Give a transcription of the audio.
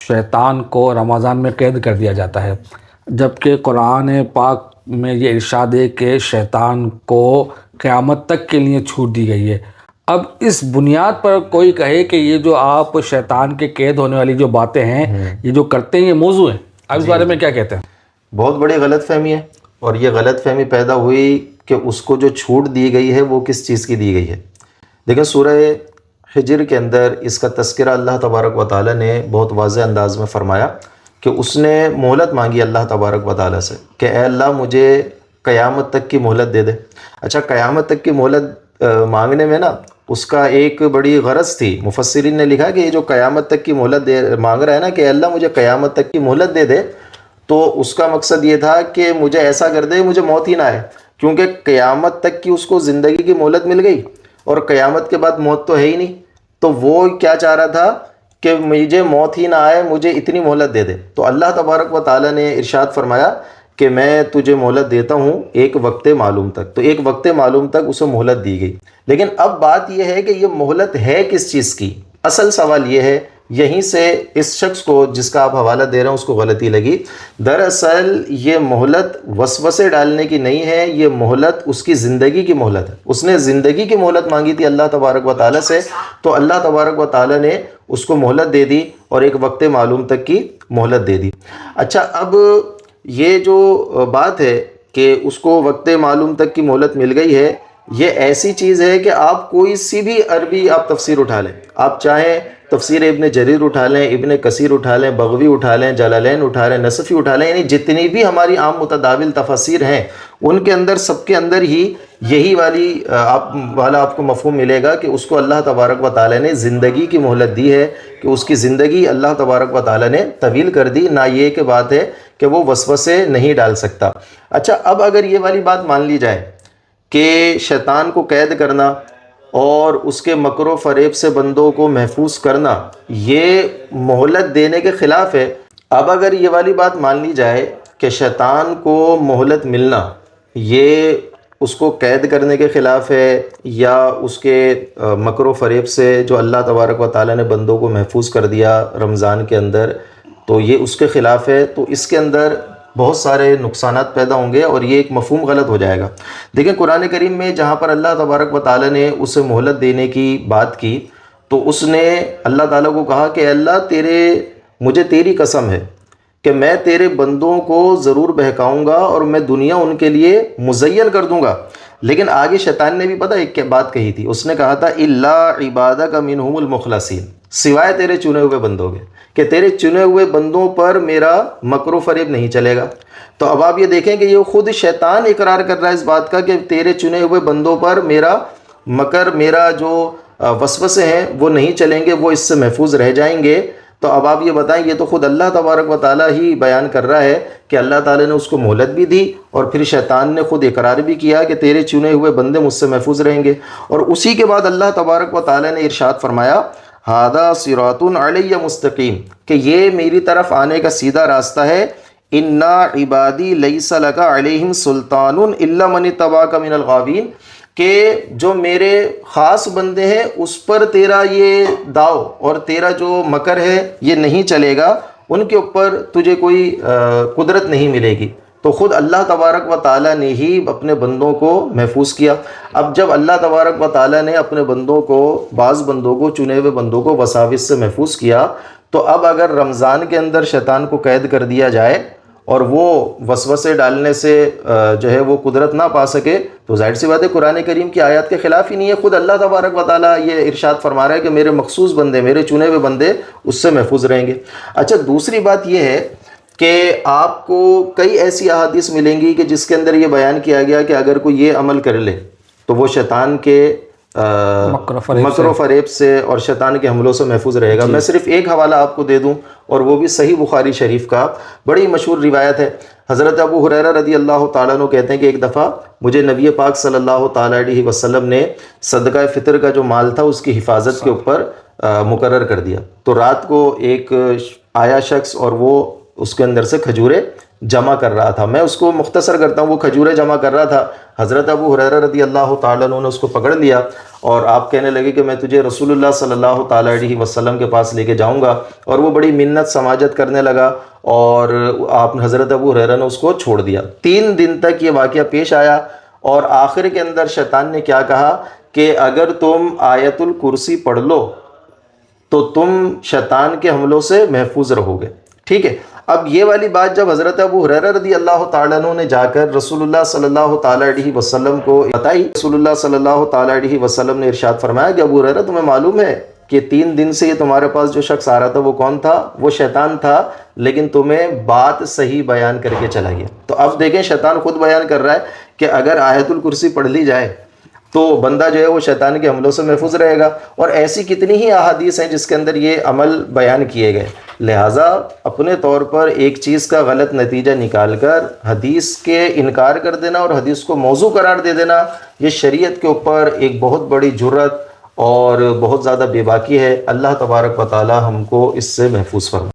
شیطان کو رمضان میں قید کر دیا جاتا ہے، جبکہ قرآن پاک میں یہ ارشاد ہے کہ شیطان کو قیامت تک کے لیے چھوٹ دی گئی ہے۔ اب اس بنیاد پر کوئی کہے کہ یہ جو آپ شیطان کے قید ہونے والی جو باتیں ہیں، یہ جو کرتے ہیں، یہ موضوع ہیں، آپ اس بارے میں کیا کہتے ہیں؟ بہت بڑی غلط فہمی ہے، اور یہ غلط فہمی پیدا ہوئی کہ اس کو جو چھوٹ دی گئی ہے وہ کس چیز کی دی گئی ہے۔ دیکھیں سورہ حجر کے اندر اس کا تذکرہ اللہ تبارک و تعالیٰ نے بہت واضح انداز میں فرمایا کہ اس نے مہلت مانگی اللہ تبارک و تعالیٰ سے کہ اے اللہ مجھے قیامت تک کی مہلت دے دے۔ اچھا، قیامت تک کی مہلت مانگنے میں نا اس کا ایک بڑی غرض تھی۔ مفسرین نے لکھا کہ یہ جو قیامت تک کی مہلت مانگ رہا ہے نا کہ اے اللہ مجھے قیامت تک کی مہلت دے دے، تو اس کا مقصد یہ تھا کہ مجھے ایسا کر دے مجھے موت ہی نہ آئے، کیونکہ قیامت تک کی اس کو زندگی کی مہلت مل گئی اور قیامت کے بعد موت تو ہے ہی نہیں، تو وہ کیا چاہ رہا تھا کہ مجھے موت ہی نہ آئے، مجھے اتنی مہلت دے دے۔ تو اللہ تبارک و تعالیٰ نے ارشاد فرمایا کہ میں تجھے مہلت دیتا ہوں ایک وقت معلوم تک، تو ایک وقت معلوم تک اسے مہلت دی گئی۔ لیکن اب بات یہ ہے کہ یہ مہلت ہے کس چیز کی؟ اصل سوال یہ ہے، یہیں سے اس شخص کو جس کا آپ حوالہ دے رہے ہیں اس کو غلطی لگی۔ دراصل یہ مہلت وسوسے ڈالنے کی نہیں ہے، یہ مہلت اس کی زندگی کی مہلت ہے۔ اس نے زندگی کی مہلت مانگی تھی اللہ تبارک و تعالیٰ سے، تو اللہ تبارک و تعالیٰ نے اس کو مہلت دے دی اور ایک وقت معلوم تک کی مہلت دے دی۔ اچھا، اب یہ جو بات ہے کہ اس کو وقت معلوم تک کی مہلت مل گئی ہے، یہ ایسی چیز ہے کہ آپ کوئی سی بھی عربی آپ تفسیر اٹھا لیں، آپ چاہیں تفسیر ابن جریر اٹھا لیں، ابن کثیر اٹھا لیں، بغوی اٹھا لیں، جلالین اٹھا لیں، نصفی اٹھا لیں، یعنی جتنی بھی ہماری عام متداول تفاسیر ہیں ان کے اندر سب کے اندر ہی یہی آپ کو مفہوم ملے گا کہ اس کو اللہ تبارک و تعالیٰ نے زندگی کی مہلت دی ہے، کہ اس کی زندگی اللہ تبارک و تعالیٰ نے طویل کر دی، نہ یہ کہ بات ہے کہ وہ وسوسے نہیں ڈال سکتا۔ اچھا، اب اگر یہ والی بات مان لی جائے کہ شیطان کو قید کرنا اور اس کے مکر و فریب سے بندوں کو محفوظ کرنا یہ مہلت دینے کے خلاف ہے، اب اگر یہ والی بات مان لی جائے کہ شیطان کو مہلت ملنا یہ اس کو قید کرنے کے خلاف ہے، یا اس کے مکر و فریب سے جو اللہ تبارک و تعالیٰ نے بندوں کو محفوظ کر دیا رمضان کے اندر، تو یہ اس کے خلاف ہے، تو اس کے اندر بہت سارے نقصانات پیدا ہوں گے اور یہ ایک مفہوم غلط ہو جائے گا۔ دیکھیں قرآن کریم میں جہاں پر اللہ تبارک و تعالیٰ نے اسے مہلت دینے کی بات کی، تو اس نے اللہ تعالیٰ کو کہا کہ اللہ مجھے تیری قسم ہے کہ میں تیرے بندوں کو ضرور بہکاؤں گا اور میں دنیا ان کے لیے مزین کر دوں گا۔ لیکن آگے شیطان نے بھی پتہ ایک بات کہی تھی، اس نے کہا تھا الا عبادک منہم المخلصین، سوائے تیرے چنے ہوئے بندوں کے، کہ تیرے چنے ہوئے بندوں پر میرا مکر و فریب نہیں چلے گا۔ تو اب آپ یہ دیکھیں کہ یہ خود شیطان اقرار کر رہا ہے اس بات کا کہ تیرے چنے ہوئے بندوں پر میرا مکر، میرا جو وسوسے ہیں وہ نہیں چلیں گے، وہ اس سے محفوظ رہ جائیں گے۔ تو اب آپ یہ بتائیں، یہ تو خود اللہ تبارک و تعالیٰ ہی بیان کر رہا ہے کہ اللہ تعالیٰ نے اس کو مہلت بھی دی اور پھر شیطان نے خود اقرار بھی کیا کہ تیرے چنے ہوئے بندے مجھ سے محفوظ رہیں گے۔ اور اسی کے بعد اللہ تبارک و تعالیٰ نے ارشاد فرمایا ھذا صراط علی مستقیم، کہ یہ میری طرف آنے کا سیدھا راستہ ہے۔ انا عبادی لیس لک علیہم سلطان الا من اتبعک من الغاوین، کہ جو میرے خاص بندے ہیں اس پر تیرا یہ داؤ اور تیرا جو مکر ہے یہ نہیں چلے گا، ان کے اوپر تجھے کوئی قدرت نہیں ملے گی۔ تو خود اللہ تبارک و تعالیٰ نے ہی اپنے بندوں کو محفوظ کیا۔ اب جب اللہ تبارک و تعالیٰ نے اپنے بندوں کو، بعض بندوں کو، چنے ہوئے بندوں کو وساوس سے محفوظ کیا، تو اب اگر رمضان کے اندر شیطان کو قید کر دیا جائے اور وہ وسوسے ڈالنے سے جو ہے وہ قدرت نہ پا سکے، تو ظاہر سی بات ہے قرآن کریم کی آیات کے خلاف ہی نہیں ہے۔ خود اللہ تبارک و تعالیٰ یہ ارشاد فرما رہا ہے کہ میرے مخصوص بندے، میرے چنے ہوئے بندے اس سے محفوظ رہیں گے۔ اچھا، دوسری بات یہ ہے کہ آپ کو کئی ایسی احادیث ملیں گی کہ جس کے اندر یہ بیان کیا گیا کہ اگر کوئی یہ عمل کر لے تو وہ شیطان کے مکر و فریب سے اور شیطان کے حملوں سے محفوظ رہے گا۔ میں صرف ایک حوالہ آپ کو دے دوں، اور وہ بھی صحیح بخاری شریف کا، بڑی مشہور روایت ہے۔ حضرت ابو ہریرہ رضی اللہ تعالیٰ عنہ کہتے ہیں کہ ایک دفعہ مجھے نبی پاک صلی اللہ تعالیٰ علیہ وسلم نے صدقہ فطر کا جو مال تھا اس کی حفاظت کے اوپر مقرر کر دیا۔ تو رات کو ایک آیا شخص اور وہ اس کے اندر سے کھجوریں جمع کر رہا تھا. میں اس کو مختصر کرتا ہوں. وہ کھجوریں جمع کر رہا تھا. حضرت ابو ہریرہ رضی اللہ تعالیٰ عنہ نے اس کو پکڑ لیا اور آپ کہنے لگے کہ میں تجھے رسول اللہ صلی اللہ تعالیٰ علیہ وسلم کے پاس لے کے جاؤں گا. اور وہ بڑی منت سماجت کرنے لگا اور آپ حضرت ابو ہریرہ نے اس کو چھوڑ دیا. 3 دن تک یہ واقعہ پیش آیا اور آخر کے اندر شیطان نے کیا کہا کہ اگر تم آیت الکرسی پڑھ لو تو تم شیطان کے حملوں سے محفوظ رہو گے. ٹھیک ہے. اب یہ والی بات جب حضرت ابو ہریرہ رضی اللہ تعالیٰ عنہ نے جا کر رسول اللہ صلی اللہ تعالیٰ علیہ وسلم کو بتائی، رسول اللہ صلی اللہ تعالیٰ علیہ وسلم نے ارشاد فرمایا کہ ابو ہریرہ تمہیں معلوم ہے کہ 3 دن سے یہ تمہارے پاس جو شخص آ رہا تھا وہ کون تھا؟ وہ شیطان تھا، لیکن تمہیں بات صحیح بیان کر کے چلا گیا. تو اب دیکھیں شیطان خود بیان کر رہا ہے کہ اگر آیت الکرسی پڑھ لی جائے تو بندہ جو ہے وہ شیطان کے حملوں سے محفوظ رہے گا. اور ایسی کتنی ہی احادیث ہیں جس کے اندر یہ عمل بیان کیے گئے. لہٰذا اپنے طور پر ایک چیز کا غلط نتیجہ نکال کر حدیث کے انکار کر دینا اور حدیث کو موضوع قرار دے دینا، یہ شریعت کے اوپر ایک بہت بڑی جرأت اور بہت زیادہ بے باکی ہے. اللہ تبارک و تعالی ہم کو اس سے محفوظ فرمائے.